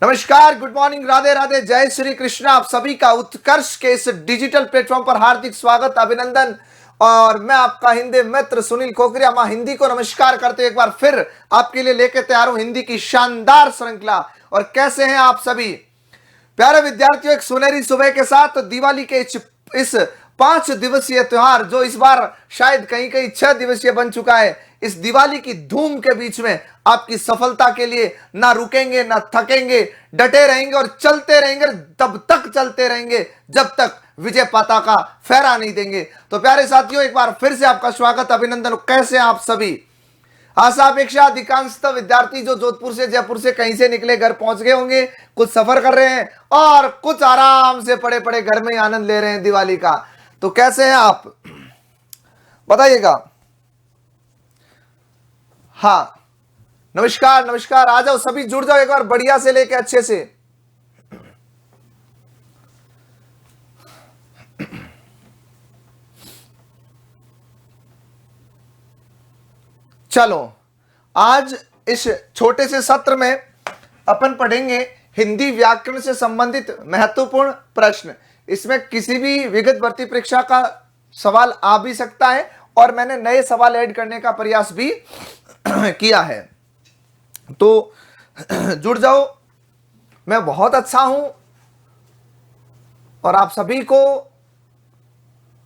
नमस्कार, good morning, Radhe Radhe, जय श्री कृष्ण। आप सभी का उत्कर्ष के इस डिजिटल प्लेटफॉर्म पर हार्दिक स्वागत, अभिनंदन। और मैं आपका हिंदी मित्र सुनील खोखरिया मां हिंदी को नमस्कार करते हुए एक बार फिर आपके लिए लेके तैयार हूं हिंदी की शानदार श्रृंखला। और कैसे हैं आप सभी प्यारे विद्यार्थियों? एक सुनहरी सुबह के साथ दिवाली के इस 5 दिवसीय त्योहार, जो इस बार शायद कहीं कहीं 6 दिवसीय बन चुका है, इस दिवाली की धूम के बीच में आपकी सफलता के लिए ना रुकेंगे ना थकेंगे, डटे रहेंगे और चलते रहेंगे, तब तक चलते रहेंगे जब तक विजय पताका फहरा नहीं देंगे। तो प्यारे साथियों, एक बार फिर से आपका स्वागत, अभिनंदन। कैसे हैं आप सभी? आशा अपेक्षा अधिकांशतः विद्यार्थी जो जोधपुर से जयपुर से कहीं से निकले घर पहुंच गए होंगे, कुछ सफर कर रहे हैं और कुछ आराम से पड़े पड़े घर में आनंद ले रहे हैं दिवाली का। तो कैसे हैं आप, बताइएगा। हाँ, नमस्कार नमस्कार, आ जाओ सभी, जुड़ जाओ एक बार बढ़िया से लेके अच्छे से। चलो, आज इस छोटे से सत्र में अपन पढ़ेंगे हिंदी व्याकरण से संबंधित महत्वपूर्ण प्रश्न। इसमें किसी भी विगत भर्ती परीक्षा का सवाल आ भी सकता है और मैंने नए सवाल ऐड करने का प्रयास भी किया है। तो जुड़ जाओ, मैं बहुत अच्छा हूं और आप सभी को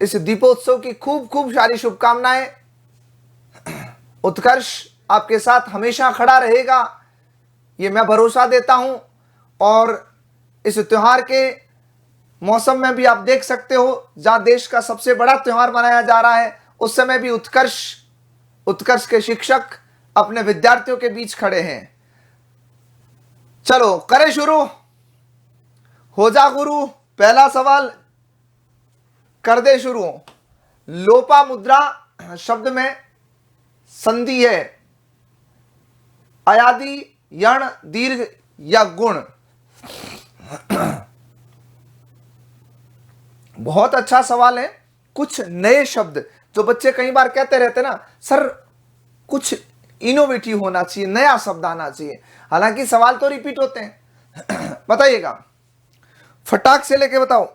इस दीपोत्सव की खूब खूब सारी शुभकामनाएं। उत्कर्ष आपके साथ हमेशा खड़ा रहेगा, ये मैं भरोसा देता हूं। और इस त्योहार के मौसम में भी आप देख सकते हो, जहां देश का सबसे बड़ा त्योहार मनाया जा रहा है, उस समय भी उत्कर्ष के शिक्षक अपने विद्यार्थियों के बीच खड़े हैं। चलो करें शुरू। हो जा गुरु, पहला सवाल कर दे शुरू। लोपामुद्रा शब्द में संधि है अयादि, यण, दीर्घ या गुण? बहुत अच्छा सवाल है। कुछ नए शब्द जो बच्चे कई बार कहते रहते ना, सर कुछ इनोवेटिव होना चाहिए, नया शब्द आना चाहिए। हालांकि सवाल तो रिपीट होते हैं। बताइएगा, फटाक से लेके बताओ।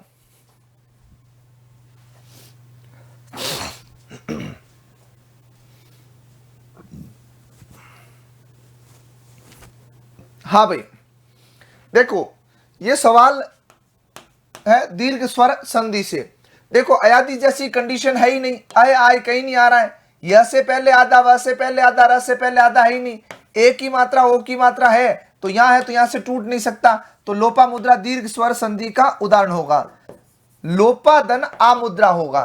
हाँ भाई, देखो ये सवाल है दीर्घ स्वर संधि से। देखो अयादि जैसी कंडीशन है ही नहीं, आय कहीं नहीं आ रहा है। यह से पहले आधा, वह से पहले आधा, रस से पहले आधा है ही नहीं। एक ही मात्रा ओ की मात्रा है तो यहां है, तो यहां से टूट नहीं सकता। तो लोपा मुद्रा दीर्घ स्वर संधि का उदाहरण होगा। लोपा धन आ मुद्रा होगा।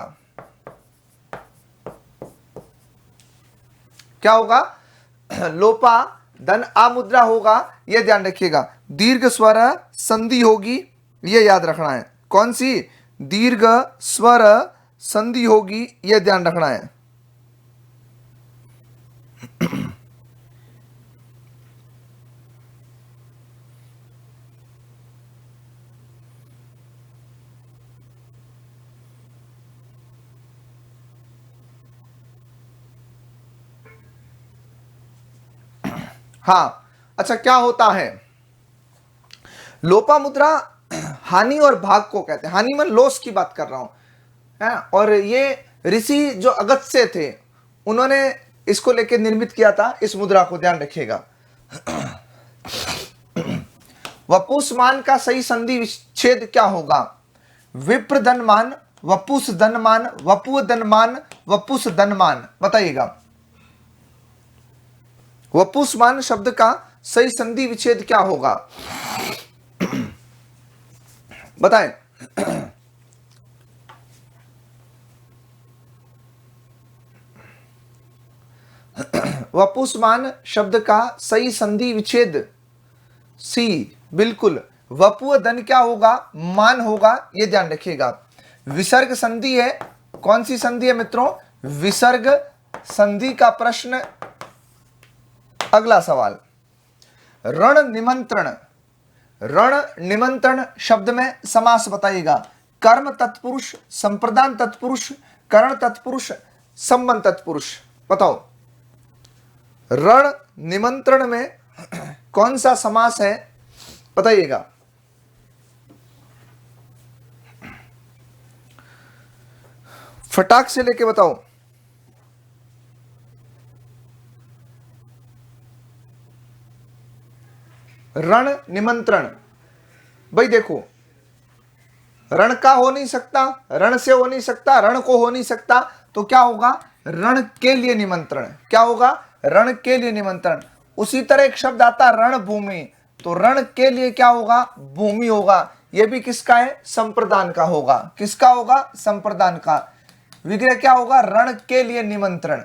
क्या होगा? लोपा धन आ मुद्रा होगा, यह ध्यान रखिएगा। दीर्घ स्वर संधि होगी, यह याद रखना है। कौन सी? दीर्घ स्वर संधि होगी, यह ध्यान रखना है। हाँ, अच्छा, क्या होता है? लोपामुद्रा हानि और भाग को कहते हैं। हानि में लॉस की बात कर रहा हूं है। और ये ऋषि जो अगस्त्य थे, उन्होंने इसको लेकर निर्मित किया था, इस मुद्रा को ध्यान रखिएगा। वपुषमान का सही संधि विच्छेद क्या होगा? विप्र धनमान, वपुष धनमान, वपु धनमान, वपुष धनमान। बताइएगा, वपुषमान शब्द का सही संधि विच्छेद क्या होगा? बताएं। वपुषमान शब्द का सही संधि विच्छेद सी, बिल्कुल। वपु धन क्या होगा? मान होगा, यह ध्यान रखिएगा। विसर्ग संधि है। कौन सी संधि है मित्रों? विसर्ग संधि का प्रश्न। अगला सवाल, रण निमंत्रण। रण निमंत्रण शब्द में समास बताइएगा। कर्म तत्पुरुष, संप्रदान तत्पुरुष, करण तत्पुरुष, संबंध तत्पुरुष। बताओ, रण निमंत्रण में कौन सा समास है बताइएगा। फटाक से लेके बताओ। रण निमंत्रण, भाई देखो रण का हो नहीं सकता, रण से हो नहीं सकता, रण को हो नहीं सकता, तो क्या होगा, रण के लिए निमंत्रण। क्या होगा, रण के लिए निमंत्रण। उसी तरह एक शब्द आता है रणभूमि, तो रण के लिए क्या होगा, भूमि होगा। यह भी किसका है, संप्रदान का होगा। किसका होगा, संप्रदान का। विग्रह क्या होगा, रण के लिए निमंत्रण।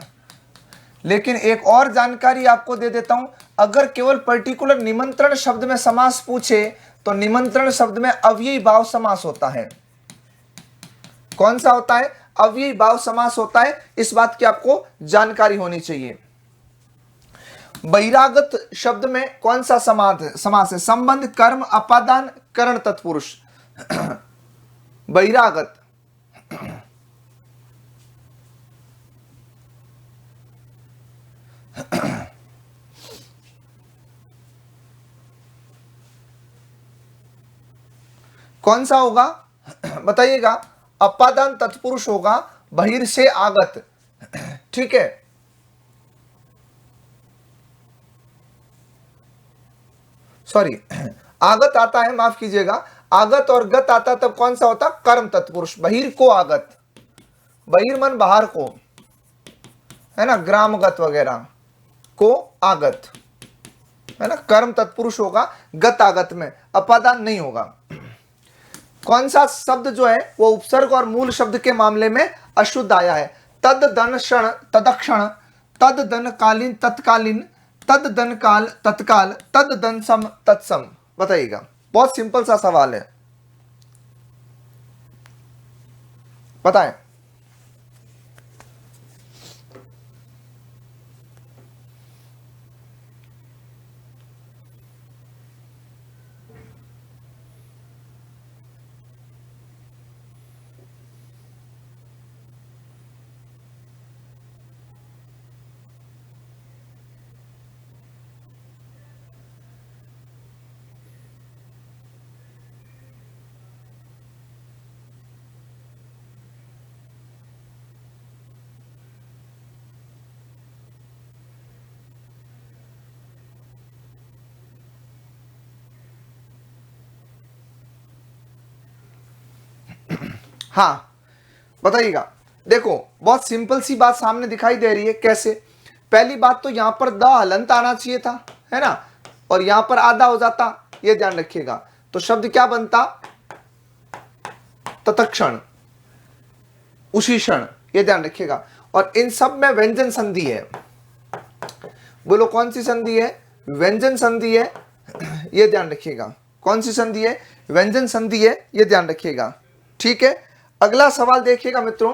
लेकिन एक और जानकारी आपको दे देता हूं, अगर केवल पर्टिकुलर निमंत्रण शब्द में समास पूछे तो निमंत्रण शब्द में अव्ययी भाव समास होता है। कौन सा होता है, अव्ययी भाव समास होता है। इस बात की आपको जानकारी होनी चाहिए। बहिरागत शब्द में कौन सा समास है, संबंध, कर्म, अपादान, करण, तत्पुरुष। बहिरागत, कौन सा होगा बताइएगा। अपादान तत्पुरुष होगा, बहिर से आगत। ठीक है, सॉरी आगत आता है, माफ कीजिएगा, आगत और गत आता तब कौन सा होता, कर्म तत्पुरुष। बहिर को आगत, बहिर मन बाहर को, है ना, ग्रामगत वगैरह को आगत, है ना, कर्म तत्पुरुष होगा, गत आगत में अपादान नहीं होगा। कौन सा शब्द जो है वो उपसर्ग और मूल शब्द के मामले में अशुद्ध आया है, तद दन क्षण तदक्षण, तद दन कालीन तत्कालीन, तद दन काल तत्काल, तद दन सम तत्सम। बताइएगा, बहुत सिंपल सा सवाल है, बताएं। हाँ बताइएगा। देखो बहुत सिंपल सी बात सामने दिखाई दे रही है। कैसे, पहली बात तो यहां पर द हलंत आना चाहिए था, है ना, और यहां पर आधा हो जाता, ये ध्यान रखिएगा। तो शब्द क्या बनता, तत्क्षण, उसी क्षण, ये ध्यान रखिएगा। और इन सब में व्यंजन संधि है। बोलो कौन सी संधि है, व्यंजन संधि है, ये ध्यान रखिएगा। कौन सी संधि है, व्यंजन संधि है, ये ध्यान रखिएगा। ठीक है, अगला सवाल देखिएगा मित्रों,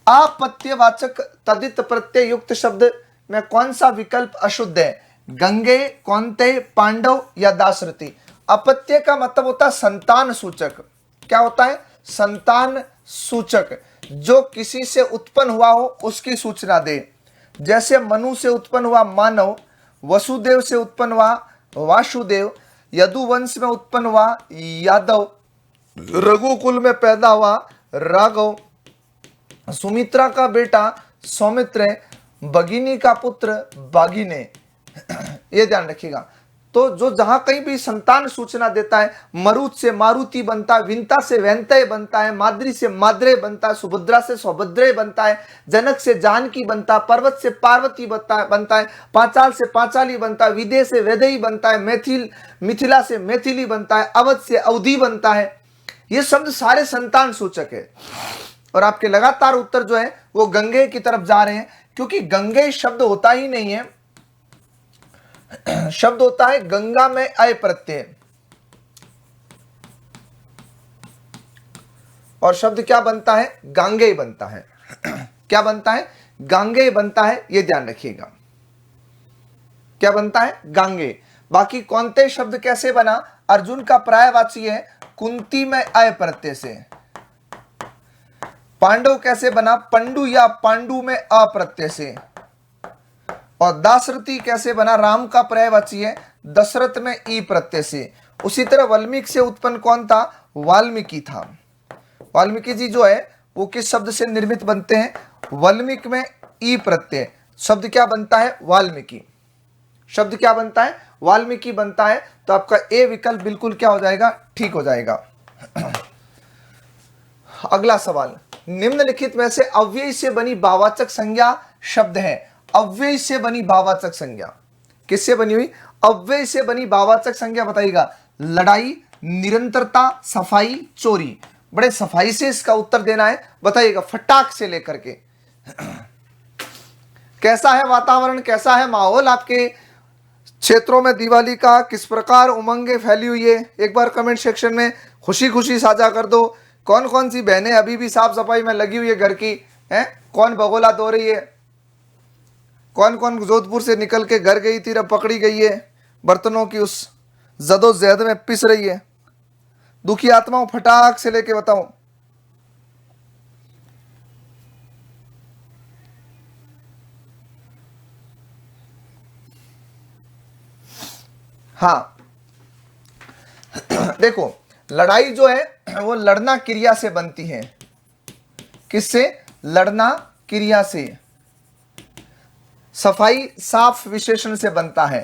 आपत्तिवाचक तदित प्रत्यय युक्त शब्द में कौन सा विकल्प अशुद्ध है, गंगे, कौन्ते, पांडव या दाशरथी। अपत्य का मतलब होता है संतान सूचक। क्या होता है, संतान सूचक, जो किसी से उत्पन्न हुआ हो उसकी सूचना दे। जैसे मनु से उत्पन्न हुआ मानव, वसुदेव से उत्पन्न हुआ वासुदेव, यदुवंश में उत्पन्न हुआ यादव, रघुकुल में पैदा हुआ राघव, सुमित्रा का बेटा सौमित्र, भगिनी का पुत्र भागिने। ये ध्यान रखिएगा। तो जो जहां कहीं भी संतान सूचना देता है, मरुत से मारुति बनता है, विंता से वैंतय बनता है, माद्री से माद्रे बनता है, सुभद्रा से सौभद्रे बनता है, जनक से जानकी बनता है, पर्वत से पार्वती बनता है, पांचाल से पांचाली बनता है, विदे से वैदेही बनता है, मिथिला से मैथिली बनता है, अवध से अवधि बनता है। ये शब्द सारे संतान सूचक है। और आपके लगातार उत्तर जो है वो गंगे की तरफ जा रहे हैं, क्योंकि गंगे शब्द होता ही नहीं है, शब्द होता है गंगा में अय प्रत्यय। और शब्द क्या बनता है, गांगे बनता है। क्या बनता है, गांगे बनता है, यह ध्यान रखिएगा। क्या बनता है, गांगे। बाकी कौनते शब्द कैसे बना, अर्जुन का पर्यायवाची है कुंती में अय प्रत्यय से। पांडव कैसे बना, पंडु या पांडु में अप्रत्यय से। और दाशरथी कैसे बना, राम का पर्यायवाची है दशरथ में ई प्रत्यय से। उसी तरह वाल्मीकि से उत्पन्न कौन था? वाल्मीकि था। वाल्मीकि जी जो है वो किस शब्द से निर्मित बनते हैं? वाल्मीकि में ई प्रत्यय, शब्द क्या बनता है? वाल्मीकि। शब्द क्या बनता है? वाल्मीकि बनता है। तो आपका ए विकल्प बिल्कुल क्या हो जाएगा? ठीक हो जाएगा। अगला सवाल, निम्नलिखित में से अव्यय से बनी भाववाचक संज्ञा शब्द है। अव्यय से बनी भाववाचक संज्ञा किससे बनी हुई? अव्यय से बनी भाववाचक संज्ञा बताइएगा। लड़ाई, निरंतरता, सफाई, चोरी। बड़े सफाई से इसका उत्तर देना है, बताइएगा फटाक से लेकर के। कैसा है वातावरण, कैसा है माहौल आपके क्षेत्रों में दिवाली का? किस प्रकार उमंगे फैली हुई है? एक बार कमेंट सेक्शन में खुशी खुशी साझा कर दो। कौन कौन सी बहनें अभी भी साफ सफाई में लगी हुई है घर की? हैं? कौन भगोला धो रही है? कौन कौन जोधपुर से निकल के घर गई थी, अब पकड़ी गई है, बर्तनों की उस जदोजहद में पिस रही है? दुखी आत्माओं फटाक से लेके बताओ। हाँ देखो, लड़ाई जो है वो लड़ना क्रिया से बनती है। किससे? लड़ना क्रिया से। सफाई साफ विशेषण से बनता है।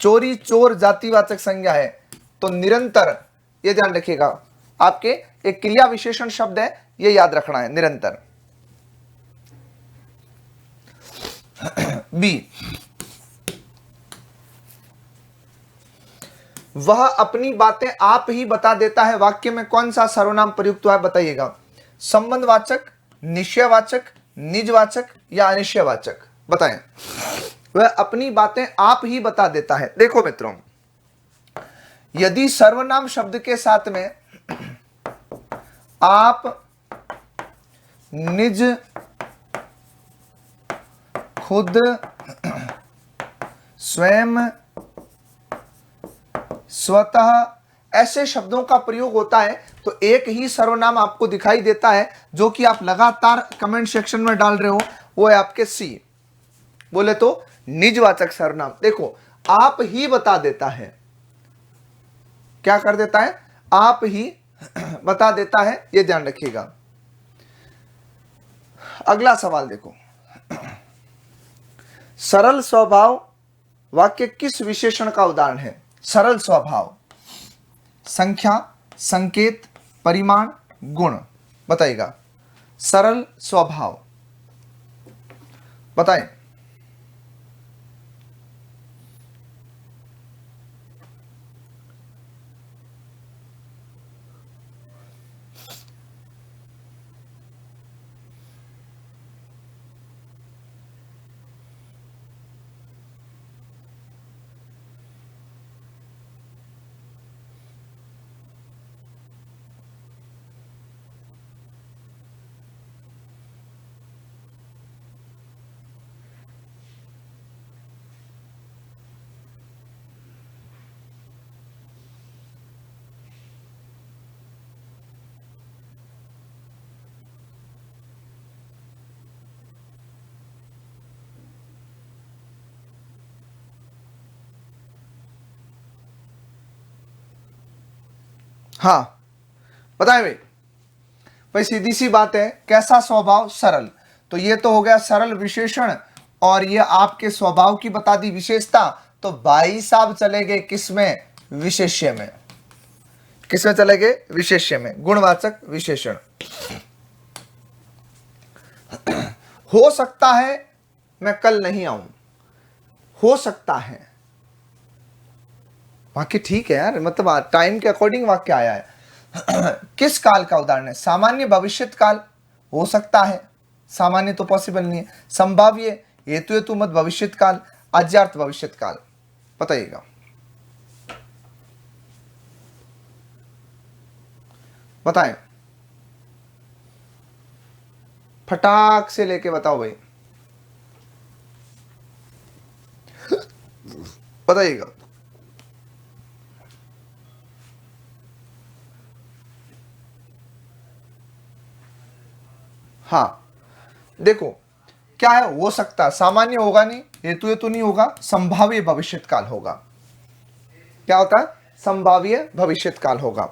चोरी चोर जातिवाचक संज्ञा है। तो निरंतर, ये ध्यान रखिएगा, आपके एक क्रिया विशेषण शब्द है, ये याद रखना है, निरंतर। बी, वह अपनी बातें आप ही बता देता है। वाक्य में कौन सा सर्वनाम प्रयुक्त हुआ है बताइएगा। संबंधवाचक, निश्चयवाचक, निजवाचक या अनिश्चयवाचक? बताएं। वह अपनी बातें आप ही बता देता है। देखो मित्रों, यदि सर्वनाम शब्द के साथ में आप, निज, खुद, स्वयं, स्वतः ऐसे शब्दों का प्रयोग होता है तो एक ही सर्वनाम आपको दिखाई देता है जो कि आप लगातार कमेंट सेक्शन में डाल रहे हो, वो है आपके सी। बोले तो निजवाचक सर्वनाम। देखो, आप ही बता देता है। क्या कर देता है? आप ही बता देता है, ये ध्यान रखिएगा। अगला सवाल देखो, सरल स्वभाव वाक्य किस विशेषण का उदाहरण है? सरल स्वभाव, संख्या, संकेत, परिमाण, गुण। बताइएगा। सरल स्वभाव बताएं। हाँ बताएं भाई। भाई सीधी सी बात है, कैसा स्वभाव? सरल। तो ये तो हो गया सरल विशेषण, और ये आपके स्वभाव की बता दी विशेषता। तो भाई साहब चले गए किस में? विशेष्य में। किस में चले गए? विशेष्य में, गुणवाचक विशेषण। हो सकता है मैं कल नहीं आऊं। हो सकता है, वाक्य ठीक है यार, मतलब टाइम के अकॉर्डिंग वाक्य आया है। किस काल का उदाहरण है? सामान्य, भविष्यत काल। हो सकता है, सामान्य तो पॉसिबल नहीं है। संभाव्य, हेतु हेतु मत भविष्यत काल, अज्ञात भविष्यत काल। बताइएगा। बताएं, फटाक से लेके बताओ भाई, बताइएगा। हाँ देखो, क्या है? हो सकता, सामान्य होगा नहीं, हेतु हेतु नहीं होगा, संभाव्य भविष्यत काल होगा। क्या होता है? संभाव्य भविष्यत काल होगा।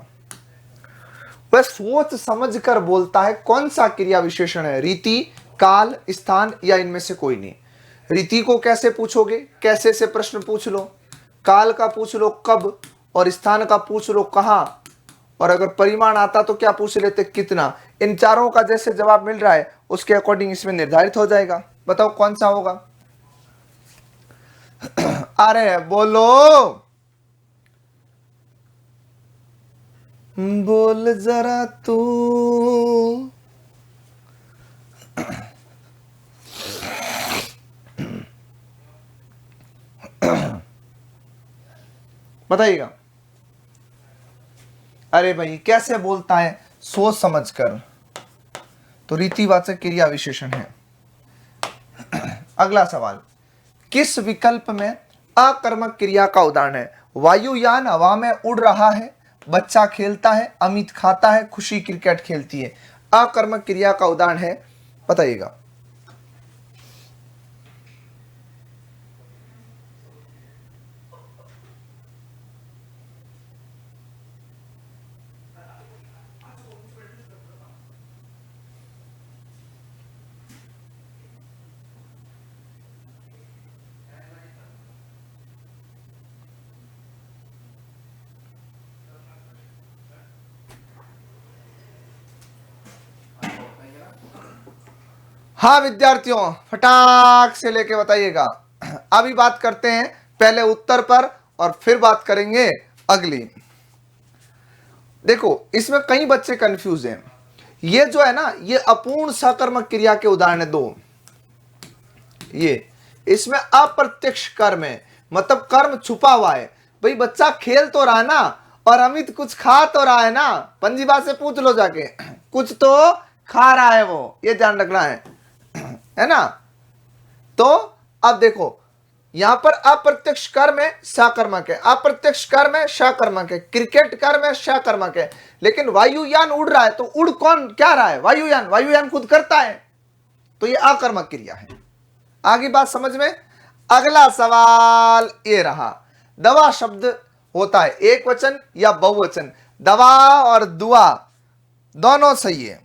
वह सोच समझ कर बोलता है। कौन सा क्रिया विशेषण है? रीति, काल, स्थान या इनमें से कोई नहीं। रीति को कैसे पूछोगे? कैसे से प्रश्न पूछ लो, काल का पूछ लो कब, और स्थान का पूछ लो कहां, और अगर परिमाण आता तो क्या पूछ लेते? कितना। इन चारों का जैसे जवाब मिल रहा है उसके अकॉर्डिंग इसमें निर्धारित हो जाएगा। बताओ कौन सा होगा? अरे बोलो, बोल जरा तू। बताइएगा। अरे भाई कैसे बोलता है? सोच समझकर, तो रीतिवाचक क्रिया विशेषण है। अगला सवाल, किस विकल्प में अकर्मक क्रिया का उदाहरण है? वायुयान हवा में उड़ रहा है, बच्चा खेलता है, अमित खाता है, खुशी क्रिकेट खेलती है। अकर्मक क्रिया का उदाहरण है, बताइएगा। हाँ विद्यार्थियों, फटाक से लेके बताइएगा। अभी बात करते हैं पहले उत्तर पर और फिर बात करेंगे अगली। देखो इसमें कई बच्चे कंफ्यूज हैं। ये जो है ना, ये अपूर्ण सकर्मक क्रिया के उदाहरण है दो। ये इसमें अप्रत्यक्ष कर्म है, मतलब कर्म छुपा हुआ है। भाई बच्चा खेल तो रहा है ना, और अमित कुछ खा तो रहा है ना। पंजीबा से पूछ लो जाके, कुछ तो खा रहा है वो, ये ध्यान रखना है ना। तो अब देखो यहां पर अप्रत्यक्ष कर्म है, सकर्मक है। अप्रत्यक्ष कर्म है, सकर्मक है। क्रिकेट कर्म है, सकर्मक है। लेकिन वायुयान उड़ रहा है, तो उड़ कौन क्या रहा है? वायुयान। वायुयान खुद करता है, तो ये अकर्मक क्रिया है। आगे बात समझ में। अगला सवाल ये रहा, दवा शब्द होता है एक वचन या बहुवचन? दवा और दुआ दोनों सही है।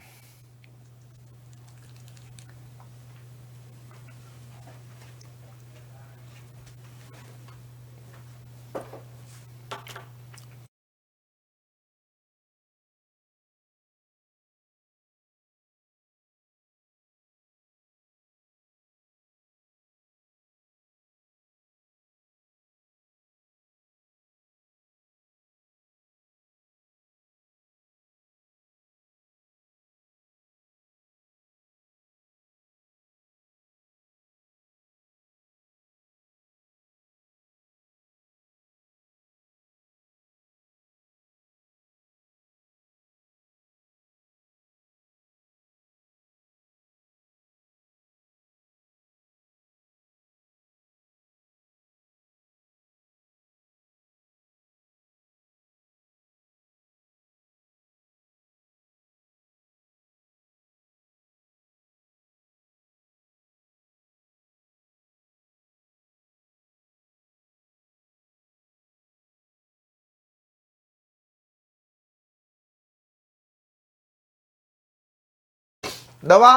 दवा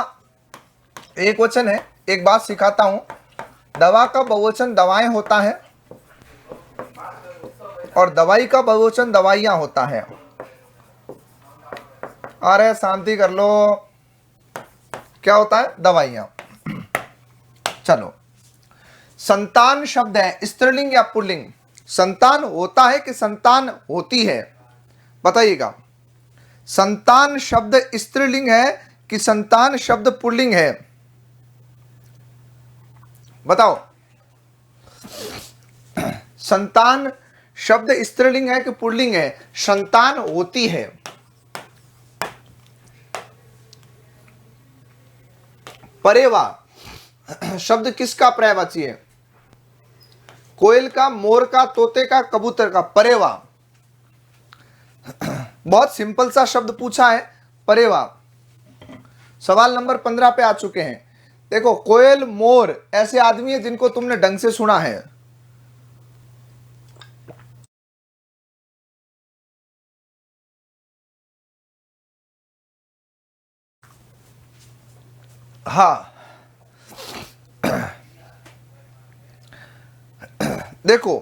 एक वचन है। एक बात सिखाता हूं, दवा का बहुवचन दवाएं होता है और दवाई का बहुवचन दवाइयां होता है। अरे शांति कर लो, क्या होता है? दवाइयां। चलो, संतान शब्द है स्त्रीलिंग या पुल्लिंग? संतान होता है कि संतान होती है? बताइएगा। संतान शब्द स्त्रीलिंग है कि संतान शब्द पुल्लिंग है? बताओ। संतान शब्द स्त्रीलिंग है कि पुल्लिंग है? संतान होती है। परेवा शब्द किसका पर्यायवाची है? कोयल का, मोर का, तोते का, कबूतर का? परेवा। बहुत सिंपल सा शब्द पूछा है, परेवा। सवाल नंबर 15 पे आ चुके हैं। देखो कोयल, मोर ऐसे आदमी है जिनको तुमने ढंग से सुना है। हाँ, देखो,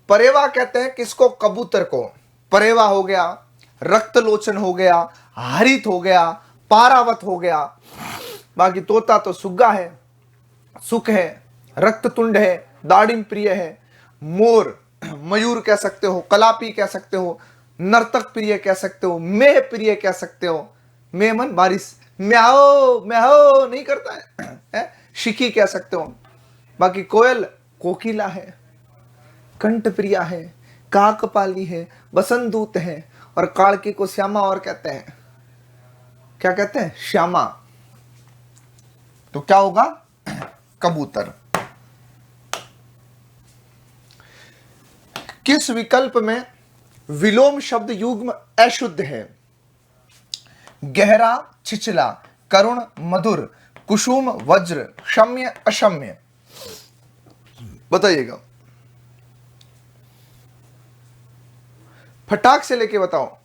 परेवा कहते हैं किसको? कबूतर को। परेवा हो गया, रक्तलोचन हो गया, हरित हो गया, पारावत हो गया। बाकी तोता तो सुग्गा है, सुख है, रक्ततुंड है, दाड़िम प्रिय है, मोर मयूर कह सकते हो, कलापी कह सकते हो, नर्तक प्रिय कह सकते हो, मेह प्रिय कह सकते हो। मेह मन बारिश, म्याओ म्याओ नहीं करता है? शिकी कह सकते हो। बाकी कोयल कोकिला है, कंठ प्रिया है, काकपाली है, बसंत दूत है, और काड़की को श्यामा और कहते हैं। क्या कहते हैं? श्यामा। तो क्या होगा? कबूतर। किस विकल्प में विलोम शब्द युग्म अशुद्ध है? गहरा, छिछला, करुण, मधुर, कुसुम, वज्र, क्षम्य, अक्षम्य। बताइएगा, फटाक से लेके बताओ।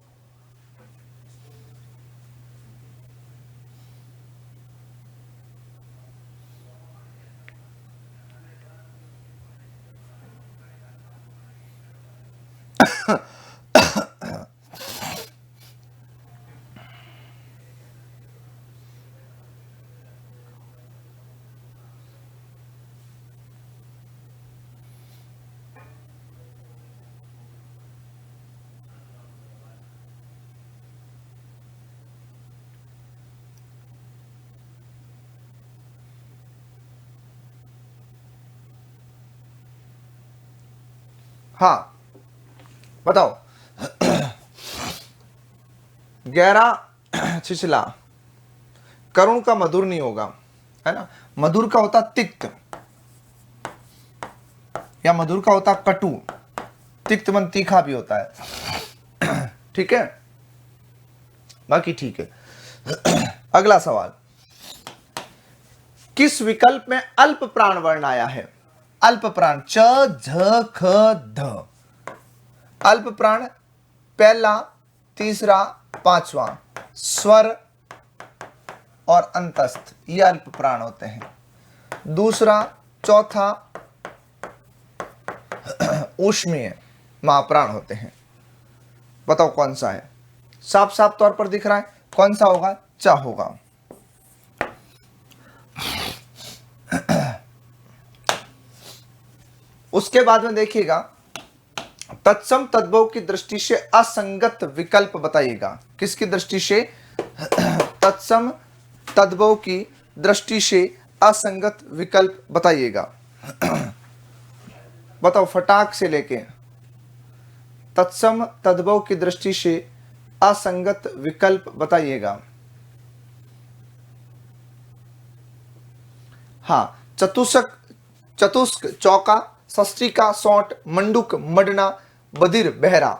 हाँ, बताओ। गहरा, छिछला, करुण का मधुर नहीं होगा, है ना? मधुर का होता तिक्त, या मधुर का होता कटु। तिक्त मन तीखा भी होता है। ठीक है, बाकी ठीक है। अगला सवाल, किस विकल्प में अल्प प्राण वर्ण आया है? अल्प प्राण, च झ ख ध। अल्प प्राण पहला, तीसरा, पांचवा, स्वर और अंतस्थ, ये अल्प प्राण होते हैं। दूसरा, चौथा ऊष्मीय महाप्राण होते हैं। बताओ कौन सा है? साफ साफ तौर पर दिख रहा है, कौन सा होगा? च होगा। उसके बाद में देखिएगा, तत्सम तद्भव की दृष्टि से असंगत विकल्प बताइएगा। किसकी दृष्टि से? तत्सम तद्भव की दृष्टि से असंगत विकल्प बताइएगा। बताओ फटाक से लेके। तत्सम तद्भव की दृष्टि से असंगत विकल्प बताइएगा। हाँ, चतुष्क, चतुष्क चौका, षष्टिका सौंठ, मंडूक मडना, बधिर बहरा।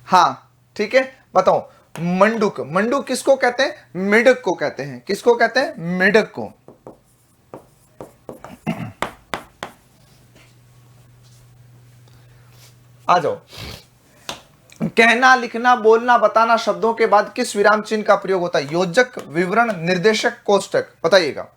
हाँ, ठीक है, बताओ। मंडूक, मंडूक किसको कहते हैं? मेढक को कहते हैं। किसको कहते हैं? मेढक को। आ जाओ। कहना, लिखना, बोलना, बताना शब्दों के बाद किस विराम चिन्ह का प्रयोग होता है? योजक, विवरण, निर्देशक, कोष्टक। बताइएगा।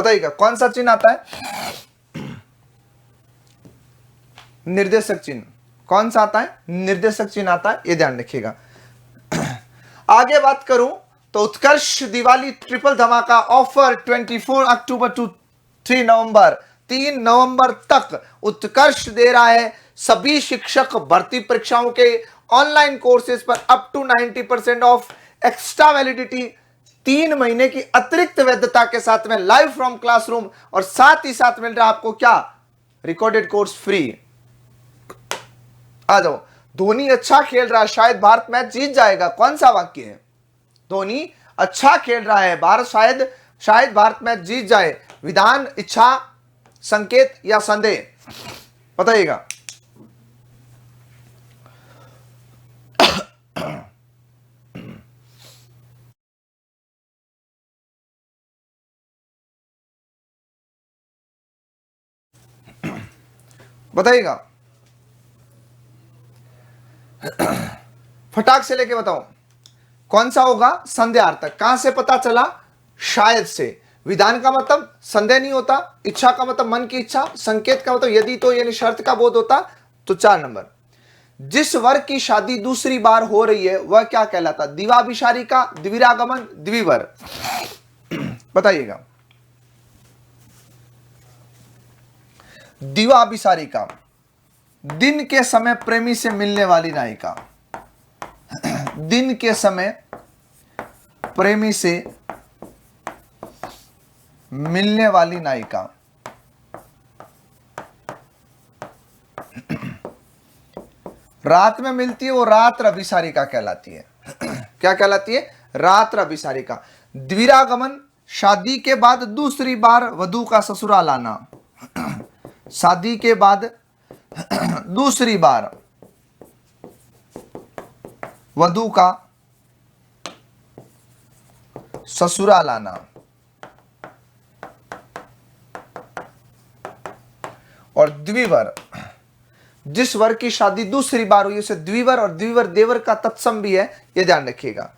बताइएगा कौन सा चिन्ह आता है? निर्देशक चिन्ह। कौन सा आता है? निर्देशक चिन्ह आता है, ये ध्यान रखिएगा। आगे बात करूं तो उत्कर्ष दिवाली ट्रिपल धमाका ऑफर 24 अक्टूबर टू 3 नवंबर 3 नवंबर तक उत्कर्ष दे रहा है सभी शिक्षक भर्ती परीक्षाओं के ऑनलाइन कोर्सेज पर up to 90% off, extra validity, 3 महीने की अतिरिक्त वैधता के साथ में, लाइव फ्रॉम क्लासरूम, और साथ ही साथ मिल रहा है आपको क्या? Recorded course free. आ जाओ। धोनी अच्छा खेल रहा है, शायद भारत मैच जीत जाएगा, कौन सा वाक्य है? धोनी अच्छा खेल रहा है, भारत शायद भारत मैच जीत जाए। विधान, इच्छा, संकेत या संदेह? बताइएगा। बताइएगा, फटाक से लेके बताओ कौन सा होगा? संदेहार्थक। कहां से पता चला? शायद से। विधान का मतलब संदेह नहीं होता, इच्छा का मतलब मन की इच्छा, संकेत का मतलब यदि तो यानी शर्त का बोध होता। तो 4 नंबर, जिस वर्ग की शादी दूसरी बार हो रही है वह क्या कहलाता? द्विवाभिसारी का, द्विरागमन, द्विवर? बताइएगा। द्विवाभिसारी का, दिन के समय प्रेमी से मिलने वाली नायिका। दिन के समय प्रेमी से मिलने वाली नायिका। रात में मिलती है वो रात्र अभिसारिका कहलाती है। क्या कहलाती है? रात्र अभिसारिका। द्विरागमन, शादी के बाद दूसरी बार वधू का ससुराल आना। शादी के बाद दूसरी बार वधू का ससुराल आना। और द्विवर, जिस वर्ग की शादी दूसरी बार हुई उसे द्विवर, और द्विवर देवर का तत्सम भी है, यह ध्यान रखिएगा।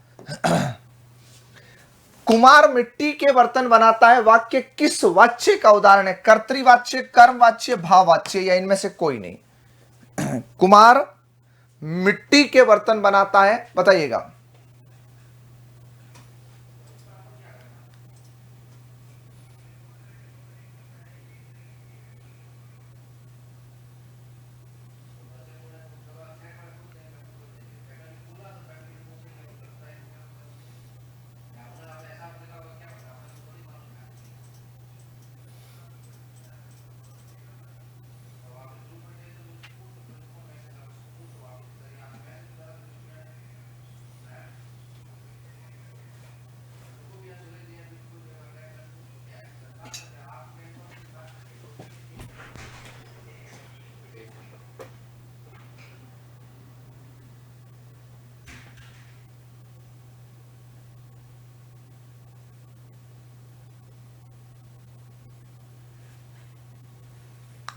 कुमार मिट्टी के बर्तन बनाता है, वाक्य किस वाच्य का उदाहरण है? कर्तृवाच्य, कर्मवाच्य, भाववाच्य, या इनमें से कोई नहीं? कुमार मिट्टी के बर्तन बनाता है, बताइएगा।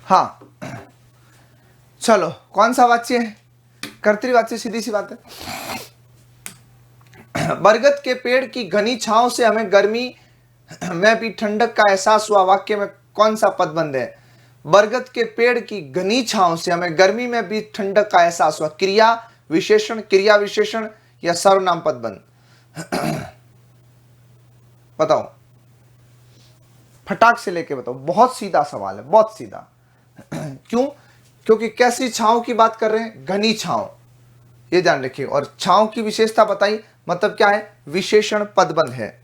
हाँ, चलो, कौन सा वाच्य है? कर्तृवाच्य, सीधी सी बात है। बरगद के पेड़ की घनी छांव से हमें गर्मी में भी ठंडक का एहसास हुआ, वाक्य में कौन सा पदबंध है? बरगद के पेड़ की घनी छांव से हमें गर्मी में भी ठंडक का एहसास हुआ। क्रिया विशेषण, क्रिया विशेषण या सर्वनाम पदबंध? बताओ, फटाक से लेके बताओ। बहुत सीधा सवाल है, बहुत सीधा। क्यों? क्योंकि कैसी छांव की बात कर रहे हैं? घनी छांव, ये ध्यान रखिए। और छांव की विशेषता बताई, मतलब क्या है? विशेषण पदबंध है।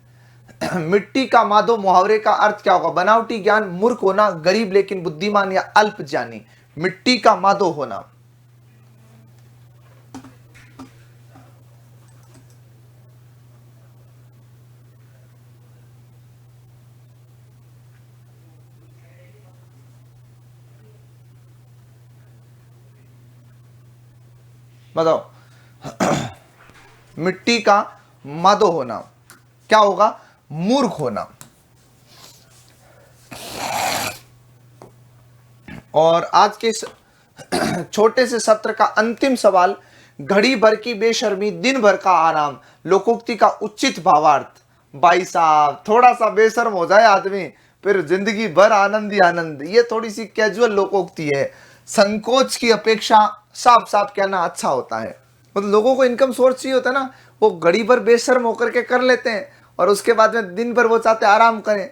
मिट्टी का माधो मुहावरे का अर्थ क्या होगा? बनावटी ज्ञान, मूर्ख होना, गरीब लेकिन बुद्धिमान, या अल्प ज्ञानी? मिट्टी का माधो होना। बताओ। मिट्टी का माधो होना क्या होगा? मूर्ख होना। और आज के छोटे से सत्र का अंतिम सवाल, घड़ी भर की बेशर्मी, दिन भर का आराम, लोकोक्ति का उचित भावार्थ। भाई साहब, थोड़ा सा बेशर्म हो जाए आदमी, फिर जिंदगी भर आनंद ही आनंद। ये थोड़ी सी कैजुअल लोकोक्ति है। संकोच की अपेक्षा साफ साफ कहना अच्छा होता है। मतलब लोगों को इनकम सोर्स चाहिए होता है ना, वो घड़ी भर बेशर्म होकर के कर लेते हैं और उसके बाद में दिन भर वो चाहते आराम करें।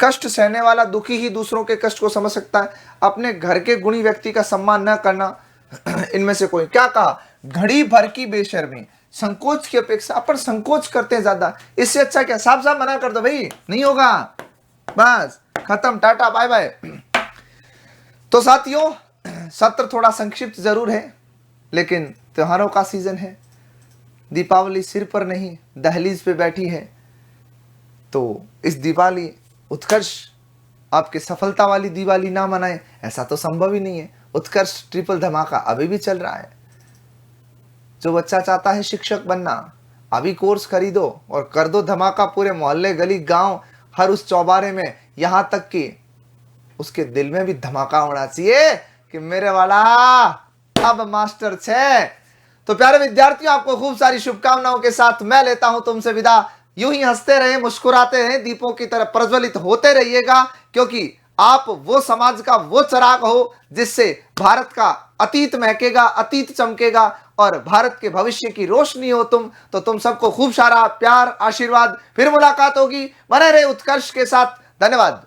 कष्ट सहने वाला दुखी ही दूसरों के कष्ट को समझ सकता है। अपने घर के गुणी व्यक्ति का सम्मान न करना, इनमें से कोई। क्या कहा? घड़ी भर की बेशर्मी, संकोच की अपेक्षा। अपन संकोच करते हैं ज्यादा, इससे अच्छा क्या साफ साफ मना कर दो, भाई नहीं होगा, बस खत्म, टाटा बाय बाय। तो साथियों, सत्र थोड़ा संक्षिप्त जरूर है, लेकिन त्योहारों का सीजन है, दीपावली सिर पर नहीं दहलीज पे बैठी है। तो इस दिवाली उत्कर्ष आपके सफलता वाली दिवाली ना मनाएं, ऐसा तो संभव ही नहीं है। उत्कर्ष ट्रिपल धमाका अभी भी चल रहा है। जो बच्चा चाहता है शिक्षक बनना, अभी कोर्स खरीदो और कर दो धमाका पूरे मोहल्ले गली गांव हर उस चौबारे में, यहां तक कि उसके दिल में भी धमाका होना चाहिए कि मेरे वाला अब मास्टर छे। तो प्यारे विद्यार्थियों, आपको खूब सारी शुभकामनाओं के साथ मैं लेता हूं तुमसे विदा। यूं ही हंसते रहे, मुस्कुराते रहे, दीपों की तरह प्रज्वलित होते रहिएगा, क्योंकि आप वो समाज का वो चिराग हो जिससे भारत का अतीत महकेगा, अतीत चमकेगा और भारत के भविष्य की रोशनी हो तुम। तो तुम सबको खूब सारा प्यार, आशीर्वाद। फिर मुलाकात होगी, बने रहे उत्कर्ष के साथ। धन्यवाद।